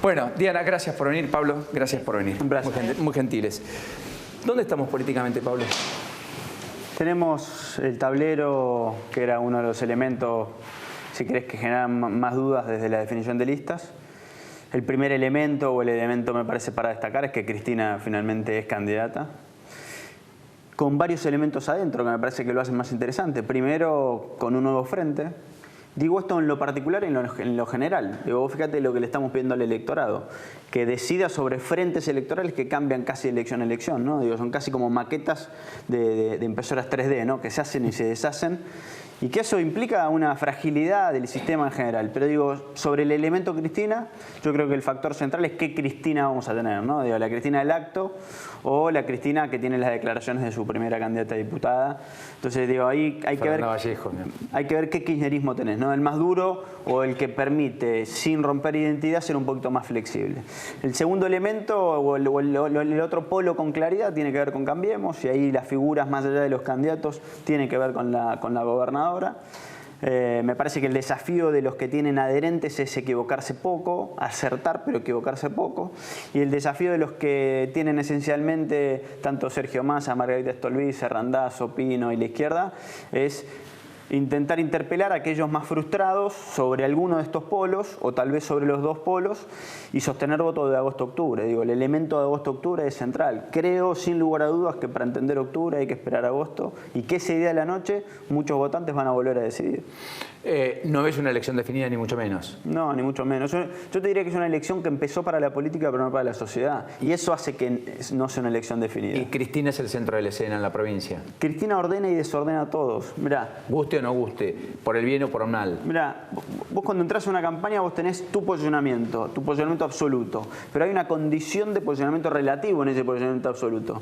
Bueno, Diana, gracias por venir. Pablo, gracias por venir. Un placer. Muy gentiles. ¿Dónde estamos políticamente, Pablo? Tenemos el tablero, que era uno de los elementos, si querés, que generan más dudas desde la definición de listas. El primer elemento, o el elemento me parece para destacar, es que Cristina finalmente es candidata, con varios elementos adentro que me parece que lo hacen más interesante. Primero, con un nuevo frente. Digo esto en lo particular y en lo general. Digo, fíjate lo que le estamos pidiendo al electorado, que decida sobre frentes electorales que cambian casi elección a elección, ¿no? Digo, son casi como maquetas de impresoras 3D, ¿no? Que se hacen y se deshacen. Y que eso implica una fragilidad del sistema en general. Pero digo, sobre el elemento Cristina, yo creo que el factor central es qué Cristina vamos a tener, ¿no? Digo, la Cristina del acto o la Cristina que tiene las declaraciones de su primera candidata a diputada. Entonces, digo, ahí hay que ver, Vallejo, hay que ver qué kirchnerismo tenés, ¿no? El más duro o el que permite, sin romper identidad, ser un poquito más flexible. El segundo elemento o el otro polo con claridad tiene que ver con Cambiemos, y ahí las figuras más allá de los candidatos tienen que ver con la gobernadora. Me parece que el desafío de los que tienen adherentes es equivocarse poco, acertar pero equivocarse poco, y el desafío de los que tienen esencialmente tanto Sergio Massa, Margarita Stolbizer, Randazzo, Pino y la izquierda es intentar interpelar a aquellos más frustrados sobre alguno de estos polos o tal vez sobre los dos polos y sostener voto de agosto-octubre. Digo, el elemento de agosto-octubre es central. Creo sin lugar a dudas que para entender octubre hay que esperar agosto y que ese día de la noche muchos votantes van a volver a decidir. No ves una elección definida ni mucho menos. No, ni mucho menos. Yo te diría que es una elección que empezó para la política pero no para la sociedad. Y eso hace que no sea una elección definida. Y Cristina es el centro de la escena en la provincia. Cristina ordena y desordena a todos. Mirá, guste o no guste, por el bien o por el mal. Mirá, vos cuando entras a una campaña vos tenés tu posicionamiento absoluto. Pero hay una condición de posicionamiento relativo en ese posicionamiento absoluto.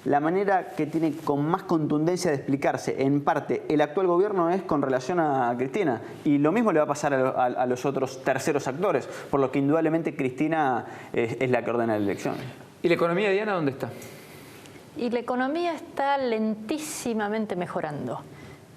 La manera que tiene con más contundencia de explicarse, en parte, el actual gobierno es con relación a Cristina. Y lo mismo le va a pasar a los otros terceros actores, por lo que indudablemente Cristina es la que ordena la elección. ¿Y la economía, Diana, dónde está? Y la economía está lentísimamente mejorando.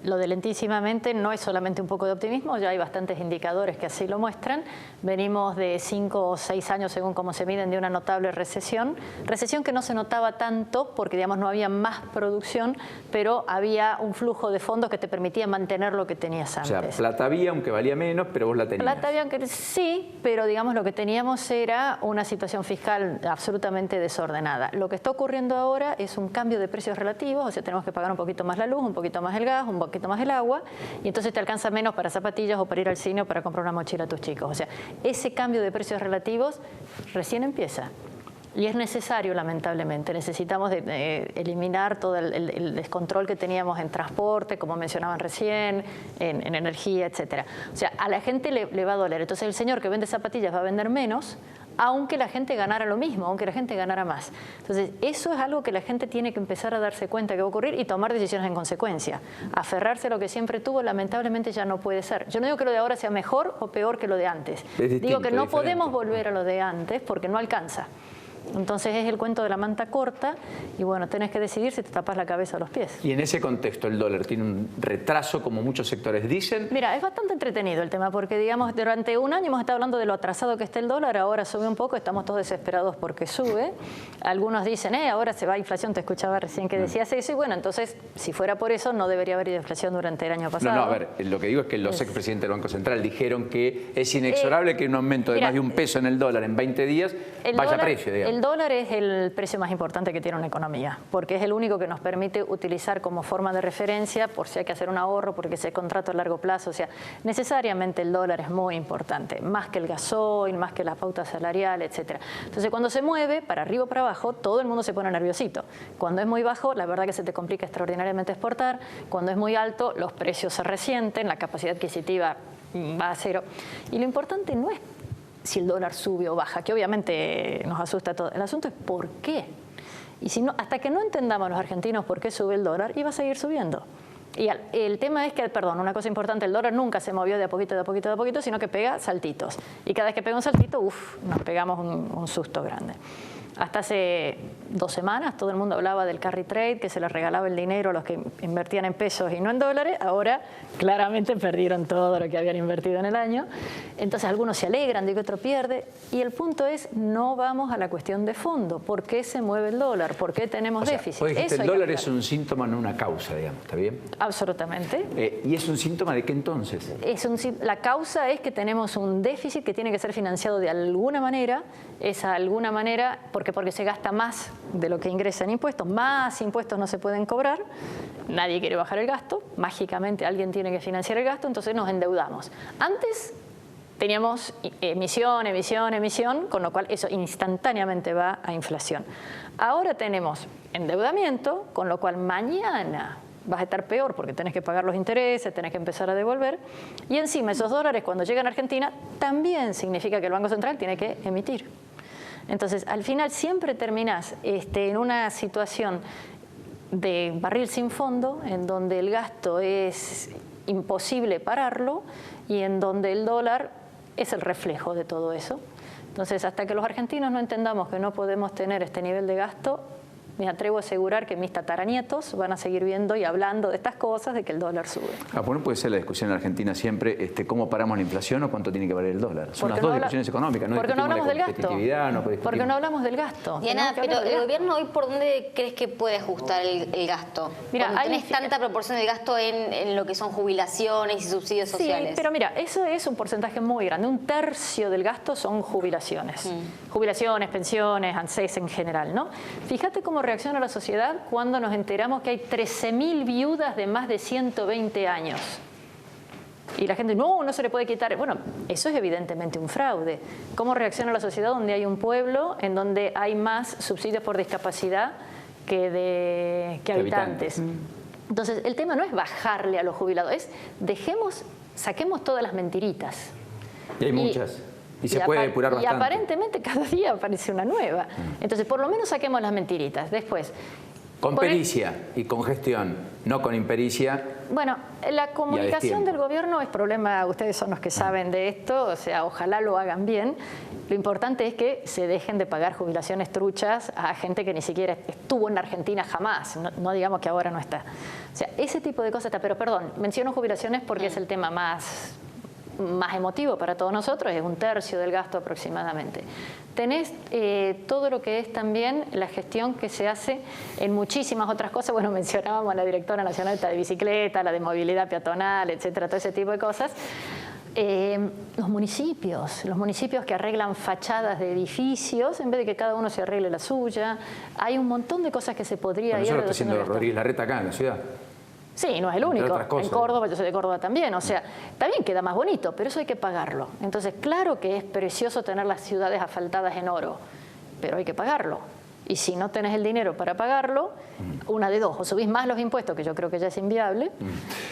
Lo de lentísimamente no es solamente un poco de optimismo, ya hay bastantes indicadores que así lo muestran. Venimos de 5 o 6 años, según cómo se miden, de una notable recesión. Recesión que no se notaba tanto porque, digamos, no había más producción, pero había un flujo de fondos que te permitía mantener lo que tenías antes. O sea, plata había, aunque valía menos, pero vos la tenías. Plata había, aunque sí, pero digamos lo que teníamos era una situación fiscal absolutamente desordenada. Lo que está ocurriendo ahora es un cambio de precios relativos, o sea, tenemos que pagar un poquito más la luz, un poquito más el gas, un poquito más el agua, y entonces te alcanza menos para zapatillas o para ir al cine o para comprar una mochila a tus chicos. O sea, ese cambio de precios relativos recién empieza. Y es necesario, lamentablemente. Necesitamos eliminar todo el descontrol que teníamos en transporte, como mencionaban recién, en energía, etcétera. O sea, a la gente le va a doler. Entonces el señor que vende zapatillas va a vender menos, aunque la gente ganara lo mismo, aunque la gente ganara más. Entonces, eso es algo que la gente tiene que empezar a darse cuenta que va a ocurrir y tomar decisiones en consecuencia. Aferrarse a lo que siempre tuvo, lamentablemente ya no puede ser. Yo no digo que lo de ahora sea mejor o peor que lo de antes. Digo que no podemos volver a lo de antes porque no alcanza. Entonces es el cuento de la manta corta y bueno, tenés que decidir si te tapas la cabeza o los pies. Y en ese contexto el dólar tiene un retraso, como muchos sectores dicen. Mira, es bastante entretenido el tema porque, digamos, durante un año hemos estado hablando de lo atrasado que está el dólar, ahora sube un poco, estamos todos desesperados porque sube. Algunos dicen, ahora se va a inflación, te escuchaba recién que decías eso, y bueno, entonces, si fuera por eso, no debería haber inflación durante el año pasado. No, a ver, lo que digo es que los expresidentes del Banco Central dijeron que es inexorable que un aumento de más de $1 en el dólar en 20 días vaya a precio, digamos. El dólar es el precio más importante que tiene una economía, porque es el único que nos permite utilizar como forma de referencia por si hay que hacer un ahorro, porque si hay contrato a largo plazo. O sea, necesariamente el dólar es muy importante, más que el gasoil, más que la pauta salarial, etcétera. Entonces, cuando se mueve para arriba o para abajo, todo el mundo se pone nerviosito. Cuando es muy bajo, la verdad que se te complica extraordinariamente exportar. Cuando es muy alto, los precios se resienten, la capacidad adquisitiva va a cero. Y lo importante no es si el dólar sube o baja, que obviamente nos asusta a todos. El asunto es por qué. Y si no, hasta que no entendamos los argentinos por qué sube el dólar, iba a seguir subiendo. Y el tema es que, perdón, una cosa importante, el dólar nunca se movió de a poquito, de a poquito, de a poquito, sino que pega saltitos. Y cada vez que pega un saltito, nos pegamos un susto grande. Hasta hace 2 semanas todo el mundo hablaba del carry trade, que se les regalaba el dinero a los que invertían en pesos y no en dólares. Ahora claramente perdieron todo lo que habían invertido en el año. Entonces algunos se alegran de que otro pierde. Y el punto es, no vamos a la cuestión de fondo. ¿Por qué se mueve el dólar? ¿Por qué tenemos déficit? El dólar es un síntoma, no una causa, digamos, ¿está bien? Absolutamente. ¿Y es un síntoma de qué entonces? La causa es que tenemos un déficit que tiene que ser financiado de alguna manera. Esa alguna manera, porque se gasta más de lo que ingresa en impuestos, más impuestos no se pueden cobrar, nadie quiere bajar el gasto, mágicamente alguien tiene que financiar el gasto, entonces nos endeudamos. Antes teníamos emisión, con lo cual eso instantáneamente va a inflación. Ahora tenemos endeudamiento, con lo cual mañana vas a estar peor porque tenés que pagar los intereses, tenés que empezar a devolver, y encima esos dólares cuando llegan a Argentina también significa que el Banco Central tiene que emitir. Entonces, al final siempre terminás en una situación de barril sin fondo, en donde el gasto es imposible pararlo y en donde el dólar es el reflejo de todo eso. Entonces, hasta que los argentinos no entendamos que no podemos tener este nivel de gasto, me atrevo a asegurar que mis tataranietos van a seguir viendo y hablando de estas cosas, de que el dólar sube. Bueno, puede ser la discusión en Argentina siempre, ¿cómo paramos la inflación o cuánto tiene que valer el dólar? Son las dos discusiones económicas, ¿no? Porque no hablamos del gasto. Porque no hablamos del gasto. Diana, pero el gobierno hoy, ¿por dónde crees que puede ajustar el gasto? Mira, tenés tanta proporción del gasto en lo que son jubilaciones y subsidios sociales. Sí, pero mira, eso es un porcentaje muy grande. 1/3 del gasto son jubilaciones. Jubilaciones, pensiones, ANSES en general, ¿no? Fíjate cómo reacciona la sociedad cuando nos enteramos que hay 13.000 viudas de más de 120 años. Y la gente, no se le puede quitar. Bueno, eso es evidentemente un fraude. ¿Cómo reacciona la sociedad donde hay un pueblo en donde hay más subsidios por discapacidad que habitantes? Entonces, el tema no es bajarle a los jubilados, es saquemos todas las mentiritas. Y hay muchas. Y se puede depurar bastante. Y aparentemente cada día aparece una nueva. Entonces, por lo menos saquemos las mentiritas. Después, con pericia y con gestión, no con impericia. Bueno, la comunicación del gobierno es problema, ustedes son los que saben de esto, o sea, ojalá lo hagan bien. Lo importante es que se dejen de pagar jubilaciones truchas a gente que ni siquiera estuvo en Argentina jamás, no digamos que ahora no está. O sea, ese tipo de cosas está, pero perdón, menciono jubilaciones porque es el tema más emotivo para todos nosotros, es 1/3 del gasto aproximadamente. Tenés todo lo que es también la gestión que se hace en muchísimas otras cosas. Bueno, mencionábamos a la directora nacional de bicicleta, la de movilidad peatonal, etcétera, todo ese tipo de cosas. Los municipios que arreglan fachadas de edificios en vez de que cada uno se arregle la suya. Hay un montón de cosas que se podría ir. Eso lo está haciendo Rodríguez Larreta acá en la ciudad. Sí, no es el único. En Córdoba, yo soy de Córdoba también. O sea, está bien, queda más bonito, pero eso hay que pagarlo. Entonces, claro que es precioso tener las ciudades asfaltadas en oro, pero hay que pagarlo. Y si no tenés el dinero para pagarlo, una de dos, o subís más los impuestos, que yo creo que ya es inviable,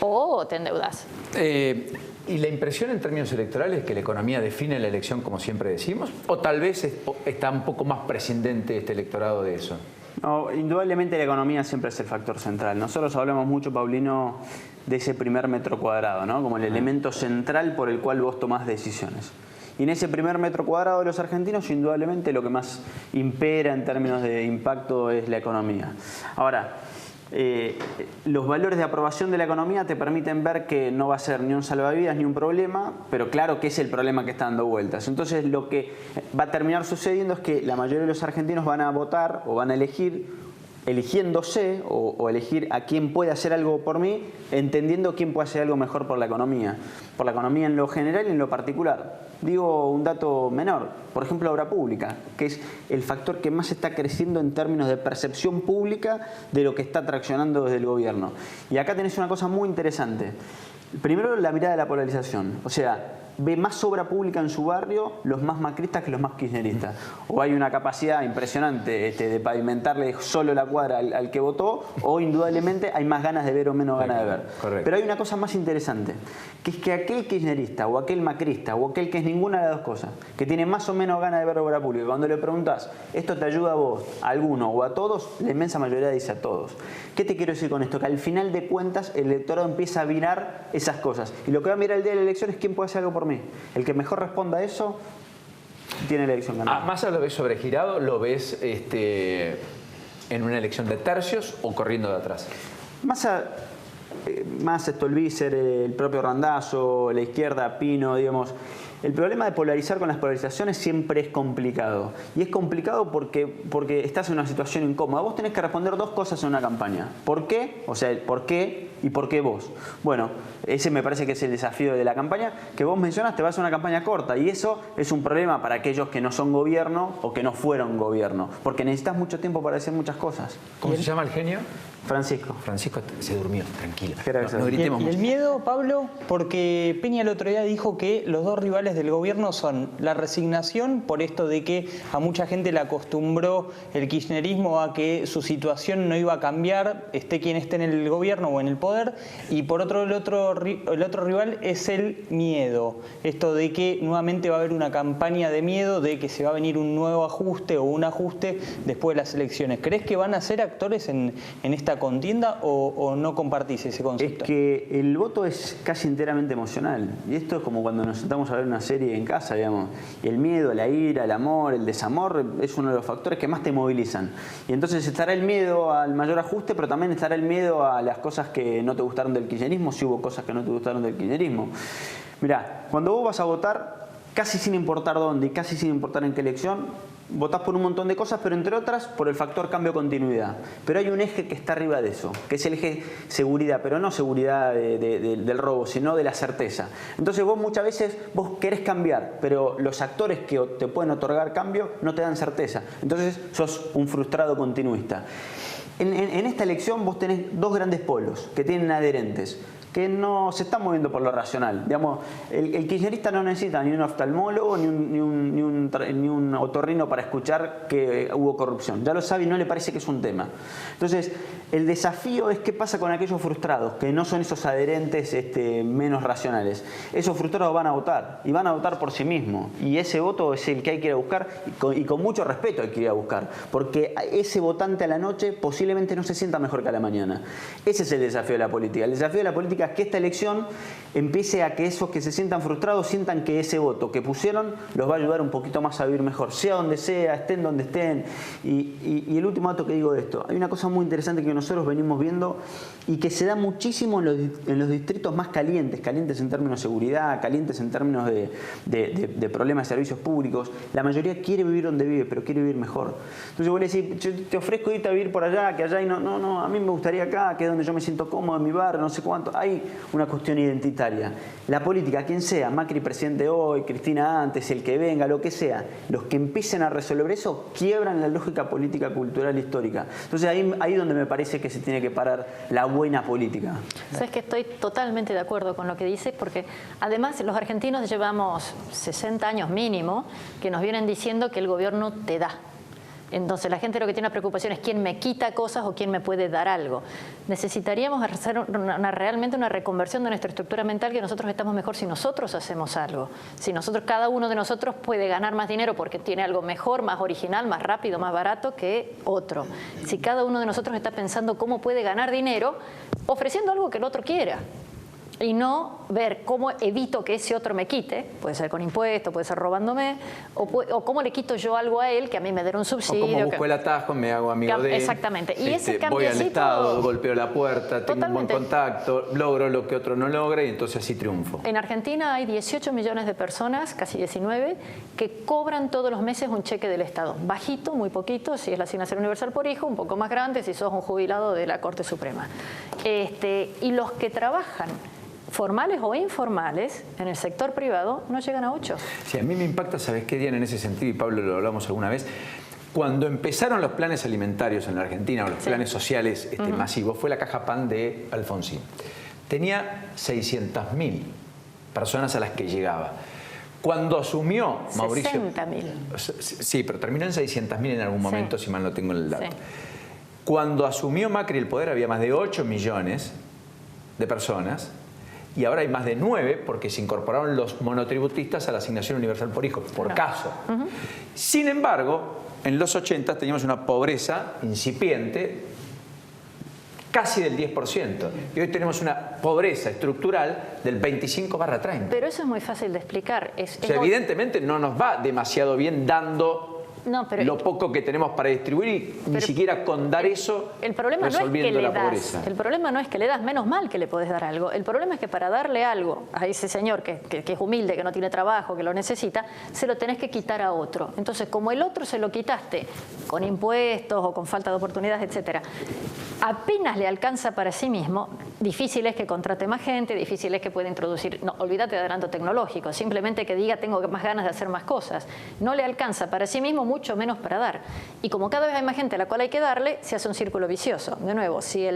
o te endeudás. ¿Y la impresión en términos electorales es que la economía define la elección, como siempre decimos? ¿O tal vez está un poco más prescindente este electorado de eso? No, indudablemente la economía siempre es el factor central. Nosotros hablamos mucho, Paulino, de ese primer metro cuadrado, ¿no? Como el elemento central por el cual vos tomás decisiones. Y en ese primer metro cuadrado de los argentinos, indudablemente lo que más impera en términos de impacto es la economía. Ahora, los valores de aprobación de la economía te permiten ver que no va a ser ni un salvavidas ni un problema, pero claro que es el problema que está dando vueltas. Entonces lo que va a terminar sucediendo es que la mayoría de los argentinos van a votar o van a eligiéndose o elegir a quién puede hacer algo por mí, entendiendo quién puede hacer algo mejor por la economía en lo general y en lo particular. Digo un dato menor, por ejemplo, la obra pública, que es el factor que más está creciendo en términos de percepción pública de lo que está traccionando desde el gobierno. Y acá tenés una cosa muy interesante. Primero, la mirada de la polarización, o sea, ve más obra pública en su barrio los más macristas que los más kirchneristas. O hay una capacidad impresionante de pavimentarle solo la cuadra al que votó, o indudablemente hay más ganas de ver o menos ganas de ver. Correcto. Pero hay una cosa más interesante, que es que aquel kirchnerista o aquel macrista o aquel que es ninguna de las dos cosas, que tiene más o menos ganas de ver obra pública, cuando le preguntás, ¿esto te ayuda a vos, a alguno o a todos? La inmensa mayoría dice a todos. ¿Qué te quiero decir con esto? Que al final de cuentas el electorado empieza a mirar esas cosas. Y lo que va a mirar el día de la elección es quién puede hacer algo por mí. El que mejor responda a eso tiene la elección ganada. ¿Massa lo ves sobregirado? ¿Lo ves en una elección de tercios o corriendo de atrás? Más Stolbizer, el propio Randazzo, la izquierda, Pino, digamos. El problema de polarizar con las polarizaciones siempre es complicado. Y es complicado porque estás en una situación incómoda. Vos tenés que responder dos cosas en una campaña. ¿Por qué? O sea, el por qué y por qué vos. Bueno, ese me parece que es el desafío de la campaña que vos mencionaste. Vas a una campaña corta y eso es un problema para aquellos que no son gobierno o que no fueron gobierno. Porque necesitas mucho tiempo para decir muchas cosas. ¿Cómo se llama el genio? Francisco. Francisco se durmió, tranquilo. No gritemos Y el mucho. miedo, Pablo, porque Peña el otro día dijo que los dos rivales del gobierno son la resignación por esto de que a mucha gente le acostumbró el kirchnerismo a que su situación no iba a cambiar, esté quien esté en el gobierno o en el poder, y por otro el otro rival es el miedo, esto de que nuevamente va a haber una campaña de miedo, de que se va a venir un nuevo ajuste o un ajuste después de las elecciones. ¿Crees que van a ser actores en esta contienda o no compartís ese concepto? Es que el voto es casi enteramente emocional. Y esto es como cuando nos sentamos a ver una serie en casa, digamos. Y el miedo, la ira, el amor, el desamor es uno de los factores que más te movilizan. Y entonces estará el miedo al mayor ajuste, pero también estará el miedo a las cosas que no te gustaron del kirchnerismo, si hubo cosas que no te gustaron del kirchnerismo. Mirá, cuando vos vas a votar, casi sin importar dónde y casi sin importar en qué elección, votás por un montón de cosas, pero entre otras por el factor cambio-continuidad. Pero hay un eje que está arriba de eso, que es el eje seguridad, pero no seguridad del robo, sino de la certeza. Entonces vos muchas veces vos querés cambiar, pero los actores que te pueden otorgar cambio no te dan certeza. Entonces sos un frustrado continuista. En esta elección vos tenés dos grandes polos que tienen adherentes, que no se están moviendo por lo racional. Digamos, el kirchnerista no necesita ni un oftalmólogo ni un otorrino para escuchar que hubo corrupción. Ya lo sabe y no le parece que es un tema. Entonces, el desafío es qué pasa con aquellos frustrados, que no son esos adherentes menos racionales. Esos frustrados van a votar, y van a votar por sí mismos. Y ese voto es el que hay que ir a buscar, y con mucho respeto hay que ir a buscar. Porque ese votante a la noche posiblemente no se sienta mejor que a la mañana. Ese es el desafío de la política. El desafío de la política es que esta elección empiece a que esos que se sientan frustrados sientan que ese voto que pusieron los va a ayudar un poquito más a vivir mejor, sea donde sea, estén donde estén. Y el último dato que digo de esto, hay una cosa muy interesante que nosotros venimos viendo y que se da muchísimo en los distritos más calientes en términos de seguridad, calientes en términos de problemas de servicios públicos. La mayoría quiere vivir donde vive, pero quiere vivir mejor. Entonces vos le decís, yo te ofrezco irte a vivir por allá, que allá y no, a mí me gustaría acá, que es donde yo me siento cómodo, en mi barrio, no sé cuánto. Hay una cuestión identitaria. La política, quien sea, Macri presidente hoy, Cristina antes, el que venga, lo que sea, los que empiecen a resolver eso quiebran la lógica política, cultural, histórica. Entonces ahí donde me parece que se tiene que parar la buena política. Sabes que estoy totalmente de acuerdo con lo que dices, porque además los argentinos llevamos 60 años mínimo que nos vienen diciendo que el gobierno te da. Entonces la gente lo que tiene una preocupación es quién me quita cosas o quién me puede dar algo. Necesitaríamos hacer realmente una reconversión de nuestra estructura mental, que nosotros estamos mejor si nosotros hacemos algo. Si cada uno de nosotros puede ganar más dinero porque tiene algo mejor, más original, más rápido, más barato que otro. Si cada uno de nosotros está pensando cómo puede ganar dinero ofreciendo algo que el otro quiera. Y no ver cómo evito que ese otro me quite, puede ser con impuestos, puede ser robándome, o cómo le quito yo algo a él que a mí me dé un subsidio. O cómo busco el atajo, me hago amigo de él. Exactamente. Y ese voy al cambiecito... Estado, golpeo la puerta, tengo un buen Totalmente. contacto, logro lo que otro no logra y entonces así triunfo. En Argentina hay 18 millones de personas, casi 19, que cobran todos los meses un cheque del Estado. Bajito, muy poquito, si es la asignación universal por hijo, un poco más grande si sos un jubilado de la Corte Suprema. Y los que trabajan formales o informales en el sector privado no llegan a 8. Sí, a mí me impacta, ¿sabes qué, Diana? En ese sentido, y Pablo lo hablamos alguna vez, cuando empezaron los planes alimentarios en la Argentina, o los planes sociales masivos, fue la Caja Pan de Alfonsín. Tenía 600.000 personas a las que llegaba. Cuando asumió Mauricio... 60.000. Sí, pero terminó en 600.000 en algún momento, si mal no tengo el dato. Sí. Cuando asumió Macri el poder había más de 8 millones de personas y ahora hay más de 9 porque se incorporaron los monotributistas a la asignación universal por hijo, por caso. Sin embargo, en los 80 teníamos una pobreza incipiente casi del 10%. Y hoy tenemos una pobreza estructural del 25/30. Pero eso es muy fácil de explicar. O sea, evidentemente no nos va demasiado bien dando No, pero lo poco que tenemos para distribuir y ni siquiera con dar eso el problema resolviendo no es que la le pobreza. das, el problema no es que le das, menos mal que le podés dar algo. El problema es que para darle algo a ese señor que es humilde, que no tiene trabajo, que lo necesita, se lo tenés que quitar a otro. Entonces, como el otro se lo quitaste con impuestos o con falta de oportunidades, etcétera, apenas le alcanza para sí mismo, difícil es que contrate más gente, difícil es que pueda introducir, no, olvídate de adelanto tecnológico, simplemente que diga tengo más ganas de hacer más cosas. No le alcanza para sí mismo, mucho menos para dar. Y como cada vez hay más gente a la cual hay que darle, se hace un círculo vicioso. De nuevo, si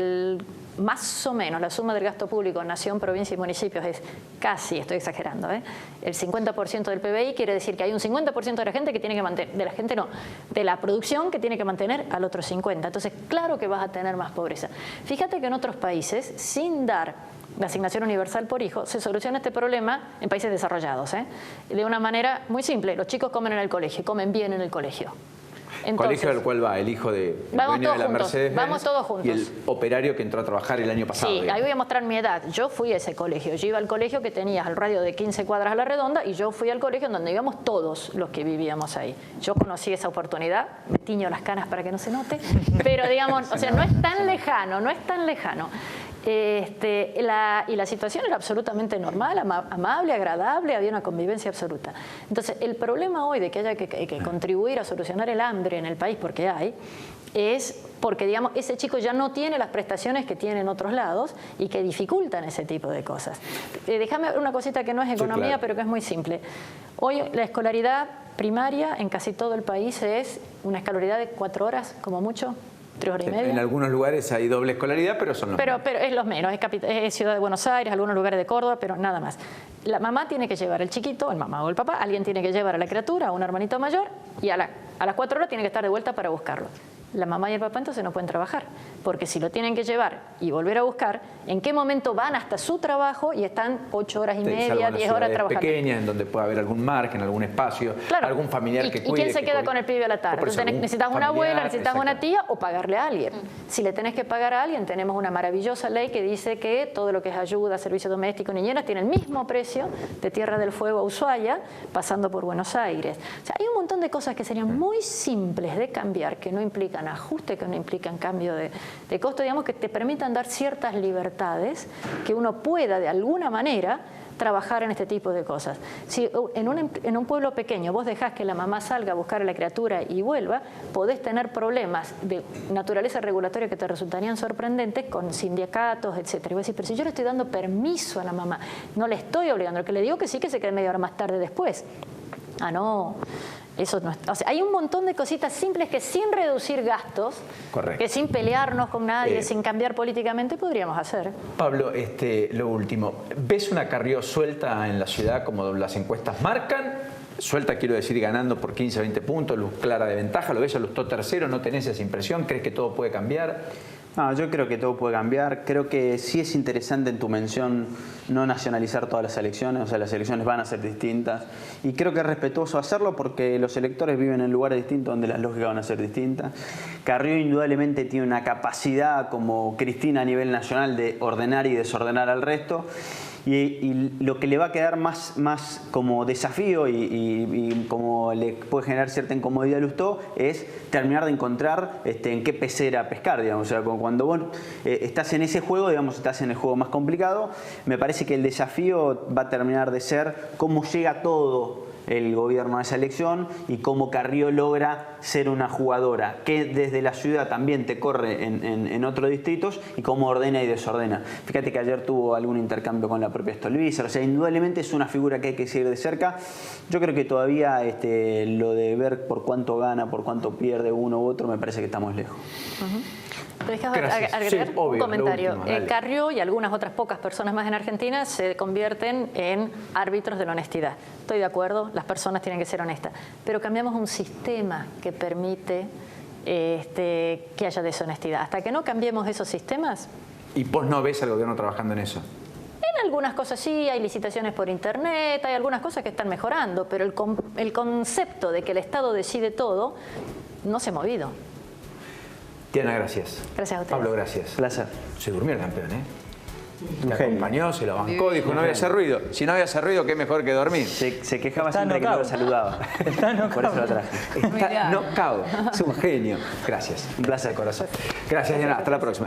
más o menos la suma del gasto público en nación, provincia y municipios es casi, estoy exagerando, el 50% del PBI, quiere decir que hay un 50% de la gente que tiene que mantener, de la producción que tiene que mantener al otro 50%. Entonces, claro que vas a tener más pobreza. Fíjate que en otros países, sin dar la asignación universal por hijo, se soluciona este problema en países desarrollados, de una manera muy simple. Los chicos comen en el colegio, comen bien en el colegio. Entonces, colegio al cual va el hijo del dueño de la Mercedes-Benz vamos todos juntos. y el operario que entró a trabajar el año pasado. Sí, digamos. ahí voy a mostrar mi edad. Yo fui a ese colegio. Yo iba al colegio que tenía al radio de 15 cuadras a la redonda y yo fui al colegio en donde íbamos todos los que vivíamos ahí. Yo conocí esa oportunidad, me tiño las canas para que no se note, pero digamos, o sea, no es tan lejano, no es tan lejano. Y la situación era absolutamente normal, amable, agradable, había una convivencia absoluta. Entonces, el problema hoy de que haya que contribuir a solucionar el hambre en el país, porque hay, es porque, digamos, ese chico ya no tiene las prestaciones que tiene en otros lados y que dificultan ese tipo de cosas. Déjame ver una cosita que no es economía, sí, claro, pero que es muy simple. Hoy la escolaridad primaria en casi todo el país es una escolaridad de 4 horas, como mucho. 3 horas y media. En algunos lugares hay doble escolaridad, pero son los menos. Pero es los menos, es Ciudad de Buenos Aires, algunos lugares de Córdoba, pero nada más. La mamá tiene que llevar al chiquito, el mamá o el papá, alguien tiene que llevar a la criatura, a un hermanito mayor, y a las 4 horas tiene que estar de vuelta para buscarlo. La mamá y el papá entonces no pueden trabajar, porque si lo tienen que llevar y volver a buscar, ¿en qué momento van hasta su trabajo y están 8 horas y media, 10 horas trabajando? Pequeñas, en donde puede haber algún margen, algún espacio, claro, algún familiar que cuide. ¿Y quién se queda con el pibe a la tarde? Entonces, necesitas una abuela, necesitas una tía o pagarle a alguien. Si le tenés que pagar a alguien, tenemos una maravillosa ley que dice que todo lo que es ayuda, servicio doméstico, niñeras, tiene el mismo precio de Tierra del Fuego a Ushuaia, pasando por Buenos Aires. O sea, hay un montón de cosas que serían muy simples de cambiar, que no implican ajuste, que no implican cambio de costo, digamos, que te permitan dar ciertas libertades, que uno pueda de alguna manera trabajar en este tipo de cosas. Si en un pueblo pequeño vos dejás que la mamá salga a buscar a la criatura y vuelva, podés tener problemas de naturaleza regulatoria que te resultarían sorprendentes con sindicatos, etcétera. Y vos decís, pero si yo le estoy dando permiso a la mamá, no le estoy obligando, el que le digo que sí, que se quede media hora más tarde después. Ah, no. Eso no es, o sea, hay un montón de cositas simples que sin reducir gastos, correcto, que sin pelearnos con nadie, sin cambiar políticamente, podríamos hacer. Pablo, lo último, ¿ves una Carrió suelta en la ciudad como las encuestas marcan? Suelta, quiero decir, ganando por 15, 20 puntos, luz clara de ventaja, ¿lo ves a Lustó tercero? ¿No tenés esa impresión? ¿Crees que todo puede cambiar? No, yo creo que todo puede cambiar. Creo que sí es interesante en tu mención no nacionalizar todas las elecciones, o sea, las elecciones van a ser distintas. Y creo que es respetuoso hacerlo porque los electores viven en lugares distintos donde las lógicas van a ser distintas. Carrió indudablemente tiene una capacidad como Cristina a nivel nacional de ordenar y desordenar al resto. Y lo que le va a quedar más como desafío y como le puede generar cierta incomodidad a Lustó es terminar de encontrar en qué pecera pescar, digamos. O sea, cuando vos estás en ese juego, digamos, estás en el juego más complicado, me parece que el desafío va a terminar de ser cómo llega todo el gobierno a esa elección y cómo Carrió logra ser una jugadora que desde la ciudad también te corre en otros distritos y cómo ordena y desordena. Fíjate que ayer tuvo algún intercambio con la propia Stolbizer, o sea, indudablemente es una figura que hay que seguir de cerca. Yo creo que todavía lo de ver por cuánto gana, por cuánto pierde uno u otro, me parece que estamos lejos. Déjame agregar sí, obvio, un comentario. Último, Carrió y algunas otras pocas personas más en Argentina se convierten en árbitros de la honestidad. Estoy de acuerdo, las personas tienen que ser honestas, pero cambiamos un sistema que permite que haya deshonestidad. Hasta que no cambiemos esos sistemas... ¿Y vos no ves al gobierno trabajando en eso? En algunas cosas sí, hay licitaciones por internet, hay algunas cosas que están mejorando, pero el concepto de que el Estado decide todo no se ha movido. Diana, gracias. Gracias a ustedes. Pablo, gracias. Placer. Se durmió el campeón, ¿eh? Le acompañó, se lo bancó, dijo no voy a hacer ruido. Si no voy a hacer ruido, qué mejor que dormir. Se quejaba Está siempre que no knockout. lo saludaba. Está knockout. Por eso lo traje. Está knockout. Es un genio. Gracias. Un placer. Corazón. Gracias, Diana. Hasta la próxima.